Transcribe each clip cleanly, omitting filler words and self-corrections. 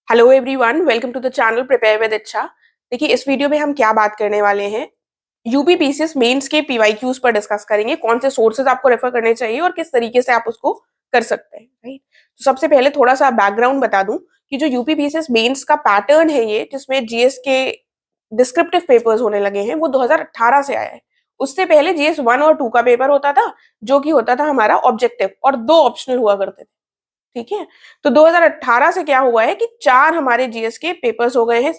Hello everyone, welcome to the channel prepare with Ichha. देखिए, इस video में हम क्या बात करने वाले हैं, यूपीपीसीएस मेंस के पीवाईक्यूज पर डिस्कस करेंगे। कौन से सोर्सेज आपको रेफर करने चाहिए और किस तरीके से आप उसको कर सकते हैं, राइट। तो सबसे पहले थोड़ा सा बैकग्राउंड बता दूं कि जो यूपीपीसीएस मेंस का पैटर्न है, ये जिसमें जीएस के डिस्क्रिप्टिव पेपर्स होने लगे हैं, वो 2018 से आया है। उससे पहले जीएस 1 और 2 का पेपर होता था, जो कि होता था हमारा ऑब्जेक्टिव, और 2 ऑप्शनल हुआ करते थे। ठीक है। तो 2018 से क्या हुआ है कि 4 हमारे जीएस के पेपर्स हो गए हैं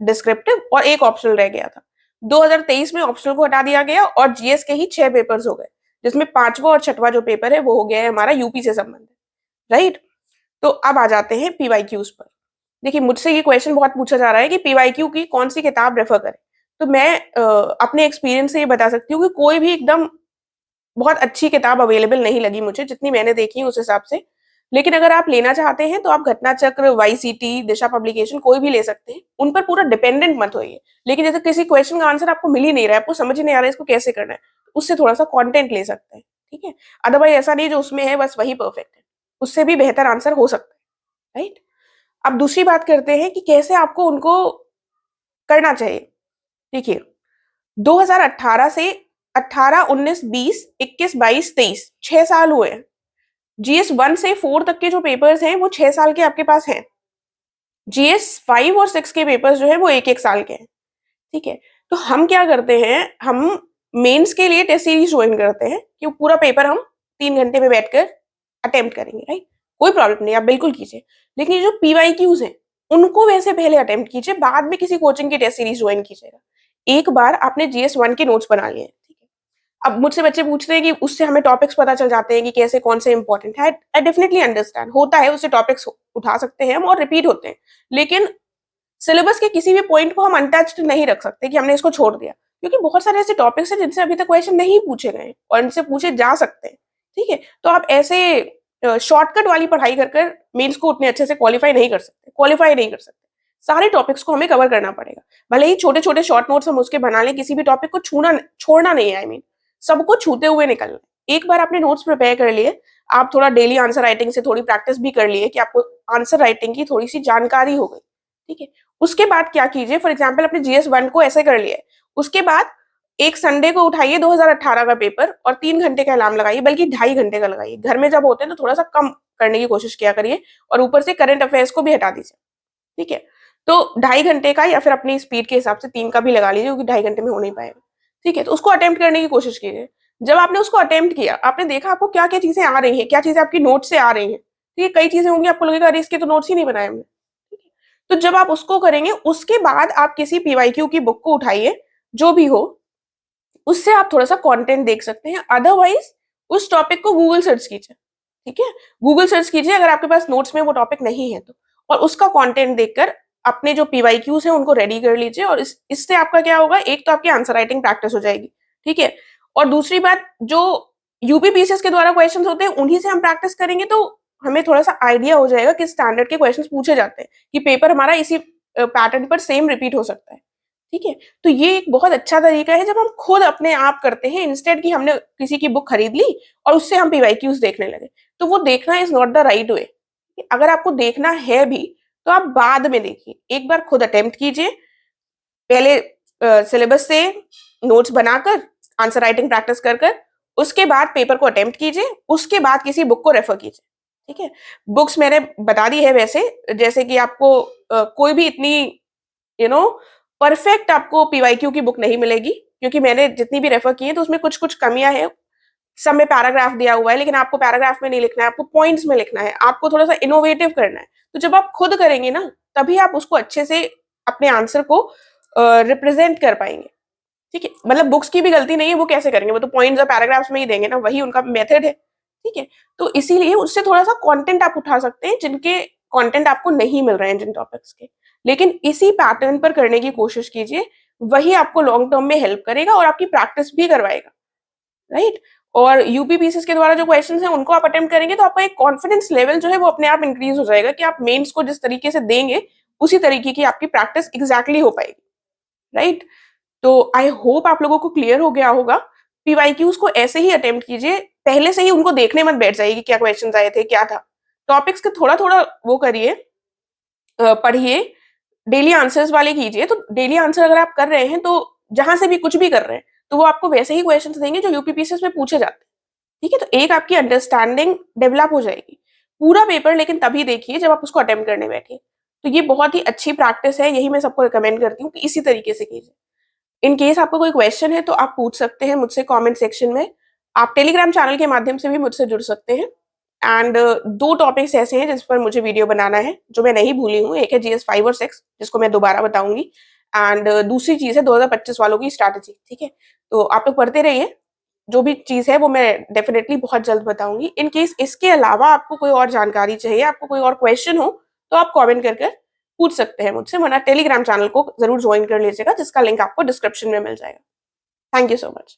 डिस्क्रिप्टिव और एक ऑप्शनल रह गया था। 2023 में ऑप्शनल को हटा दिया गया और जीएस के ही 6 पेपर्स हो गए, जिसमें 5वां और 6वां जो पेपर है वो हो गया है हमारा यूपी से संबंधित, राइट। तो अब आ जाते हैं पीवाईक्यूज पर। देखिए, मुझसे ये क्वेश्चन बहुत पूछा जा रहा है कि पीवाईक्यू की कौन सी किताब रेफर करें। तो मैं अपने एक्सपीरियंस से ये बता सकती हूँ कि कोई भी एकदम बहुत अच्छी किताब अवेलेबल नहीं लगी मुझे, जितनी मैंने देखी उस हिसाब से। लेकिन अगर आप लेना चाहते हैं तो आप घटना चक्र, वाईसीटी, दिशा पब्लिकेशन कोई भी ले सकते हैं। उन पर पूरा डिपेंडेंट मत होइए। लेकिन जैसे किसी क्वेश्चन का आंसर आपको मिल ही नहीं रहा है, आपको समझ ही नहीं आ रहा है इसको कैसे करना है, उससे थोड़ा सा कंटेंट ले सकते हैं। ठीक है। अदरवाइज ऐसा नहीं जो उसमें है बस वही परफेक्ट है, उससे भी बेहतर आंसर हो सकता है, राइट। अब दूसरी बात करते हैं कि कैसे आपको उनको करना चाहिए। देखिए, 2018 से 18, 19, 20, 21, 22, 23 6 साल हुए हैं। जीएस 1 से 4 तक के जो पेपर्स हैं वो 6 साल के आपके पास हैं। जीएस 5 और 6 के पेपर्स जो है वो 1-1 साल के हैं। ठीक है। तो हम क्या करते हैं, हम मेंस के लिए टेस्ट सीरीज ज्वाइन करते हैं कि वो पूरा पेपर हम 3 घंटे में बैठकर अटेम्प्ट करेंगे, राइट। कोई प्रॉब्लम नहीं, आप बिल्कुल कीजिए। लेकिन ये जो पीवाईक्यूज हैं, उनको वैसे पहले अटेम्प्ट कीजिए, बाद में किसी कोचिंग की टेस्ट सीरीज ज्वाइन कीजिएगा। एक बार आपने जीएस 1 के नोट्स बना लिए हैं, ठीक है। अब मुझसे बच्चे पूछते हैं कि उससे हमें टॉपिक्स पता चल जाते हैं कि कैसे कौन से इंपॉर्टेंट है। आई डेफिनेटली अंडरस्टैंड, होता है, उससे टॉपिक्स उठा सकते हैं हम और रिपीट होते हैं। लेकिन सिलेबस के किसी भी पॉइंट को हम अनटच्ड नहीं रख सकते कि हमने इसको छोड़ दिया, क्योंकि बहुत सारे ऐसे टॉपिक्स हैं जिनसे अभी तक क्वेश्चन नहीं पूछे गए और इनसे पूछे जा सकते हैं। ठीक है। तो आप ऐसे शॉर्टकट वाली पढ़ाई कर कर मेंस को उतने अच्छे से क्वालिफाई नहीं कर सकते। सारे टॉपिक्स को हमें कवर करना पड़ेगा। भले ही छोटे छोटे शॉर्ट नोट्स हम उसके बना लें, किसी भी टॉपिक को छूना छोड़ना नहीं है। आई मीन सबको छूते हुए निकलना। एक बार आपने नोट्स प्रिपेयर कर लिए, आप थोड़ा डेली आंसर राइटिंग से थोड़ी प्रैक्टिस भी कर लिए कि आपको आंसर राइटिंग की थोड़ी सी जानकारी हो गई। ठीक है। उसके बाद क्या कीजिए, फॉर एग्जाम्पल अपने जीएस 1 को ऐसे कर लिया है, उसके बाद एक संडे को उठाइए 2018 का पेपर और 3 घंटे का अलार्म लगाइए, बल्कि 2.5 घंटे का लगाइए। घर में जब होते हैं तो थोड़ा सा कम करने की कोशिश किया करिए और ऊपर से करंट अफेयर्स को भी हटा दीजिए। ठीक है। तो 2.5 घंटे का या फिर अपनी स्पीड के हिसाब से 3 का भी लगा लीजिए, क्योंकि 2.5 घंटे में हो नहीं पाएगा। ठीक है। तो उसको अटेम्प्ट करने की कोशिश कीजिए। जब आपने उसको अटेम्प्ट किया, आपने देखा आपको क्या क्या चीजें आ रही हैं, क्या चीजें आपकी नोट से आ रही हैं। ठीक है। कई चीजें होंगी आपको लगेगा अरे इसके तो नोट्स ही नहीं बनाए हमने। तो जब आप उसको करेंगे, उसके बाद आप किसी पीवाईक्यू की बुक को उठाइए, जो भी हो, उससे आप थोड़ा सा कंटेंट देख सकते हैं। अदरवाइज उस टॉपिक को गूगल सर्च कीजिए। ठीक है। गूगल सर्च कीजिए अगर आपके पास नोट्स में वो टॉपिक नहीं है तो, और उसका कंटेंट देखकर अपने जो पीवाईक्यूज हैं उनको रेडी कर लीजिए। और इससे आपका क्या होगा, एक तो आपकी आंसर राइटिंग प्रैक्टिस हो जाएगी। ठीक है। और दूसरी बात, जो यूपीपीसीएस के द्वारा क्वेश्चंस होते हैं उन्हीं से हम प्रैक्टिस करेंगे, तो हमें थोड़ा सा आइडिया हो जाएगा कि स्टैंडर्ड के क्वेश्चंस पूछे जाते हैं, कि पेपर हमारा इसी पैटर्न पर सेम रिपीट हो सकता है। ठीक है। तो ये एक बहुत अच्छा तरीका है जब हम खुद अपने आप करते हैं, इंस्टेड कि हमने किसी की बुक खरीद ली और उससे हम पीवाईक्यूज देखने लगे। तो वो देखना is not the right way. अगर आपको देखना है भी तो आप बाद में देखिए, एक बार खुद अटेम्प्ट कीजिए, पहले सिलेबस से नोट्स बनाकर आंसर राइटिंग प्रैक्टिस कर कर, उसके बाद पेपर को अटेम्प्ट कीजिए, उसके बाद किसी बुक को रेफर कीजिए। ठीक है। बुक्स मैंने बता दी है वैसे, जैसे कि आपको कोई भी इतनी यू नो परफेक्ट आपको पीवाईक्यू की बुक नहीं मिलेगी, क्योंकि मैंने जितनी भी रेफर की है तो उसमें कुछ कुछ कमियां हैं। सब में पैराग्राफ दिया हुआ है, लेकिन आपको पैराग्राफ में नहीं लिखना है, आपको पॉइंट्स में लिखना है, आपको थोड़ा सा इनोवेटिव करना है। तो जब आप खुद करेंगे ना, तभी आप उसको अच्छे से अपने आंसर को रिप्रेजेंट कर पाएंगे। ठीक है। मतलब बुक्स की भी गलती नहीं है, वो कैसे करेंगे, वो तो पॉइंट्स और पैराग्राफ्स में ही देंगे ना, वही उनका मेथड है। ठीक है। तो इसीलिए उससे थोड़ा सा कंटेंट आप उठा सकते हैं, जिनके कंटेंट आपको नहीं मिल रहे हैं जिन टॉपिक्स के। लेकिन इसी पैटर्न पर करने की कोशिश कीजिए, वही आपको लॉन्ग टर्म में हेल्प करेगा और आपकी प्रैक्टिस भी करवाएगा, राइट। और यूपीपीसीएस के द्वारा जो क्वेश्चंस हैं उनको आप अटेम्प्ट करेंगे तो आपका एक कॉन्फिडेंस लेवल जो है वो अपने आप इंक्रीज हो जाएगा, कि आप मेंस को जिस तरीके से देंगे उसी तरीके की आपकी प्रैक्टिस एग्जैक्टली हो पाएगी, राइट। तो आई होप आप लोगों को क्लियर हो गया होगा। पीवाईक्यूज को ऐसे ही अटेम्प्ट कीजिए, पहले से ही उनको देखने मत बैठ जाइए कि क्या क्वेश्चंस आए थे, क्या था। टॉपिक्स के थोड़ा थोड़ा वो करिए, पढ़िए, डेली आंसर्स वाले कीजिए। तो डेली आंसर अगर आप कर रहे हैं तो जहाँ से भी कुछ भी कर रहे हैं, तो वो आपको वैसे ही क्वेश्चंस देंगे जो यूपीपीसीएस में पूछे जाते हैं। ठीक है? तो एक आपकी अंडरस्टैंडिंग डेवलप हो जाएगी। पूरा पेपर लेकिन तभी देखिए जब आप उसको अटेम्प्ट करने बैठिए। तो ये बहुत ही अच्छी प्रैक्टिस है, यही मैं सबको रिकमेंड करती हूँ कि इसी तरीके से कीजिए। इन केस आपको कोई क्वेश्चन है तो आप पूछ सकते हैं मुझसे कमेंट सेक्शन में। आप टेलीग्राम चैनल के माध्यम से भी मुझसे जुड़ सकते हैं। एंड 2 टॉपिक्स ऐसे हैं जिस पर मुझे वीडियो बनाना है, जो मैं नहीं भूली हूँ। एक है जीएस 5 और 6 जिसको मैं दोबारा बताऊँगी एंड दूसरी चीज़ है 2025 वालों की स्ट्रैटेजी, ठीक है? तो आप लोग पढ़ते रहिए, जो भी चीज़ है वो मैं डेफिनिटली बहुत जल्द बताऊँगी। इन केस इसके अलावा आपको कोई और जानकारी चाहिए, आपको कोई और क्वेश्चन हो, तो आप कमेंट कर कर पूछ सकते हैं मुझसे, वरना टेलीग्राम चैनल को ज़रूर जॉइन कर लीजिएगा जिसका लिंक आपको डिस्क्रिप्शन में मिल जाएगा। Thank you so much.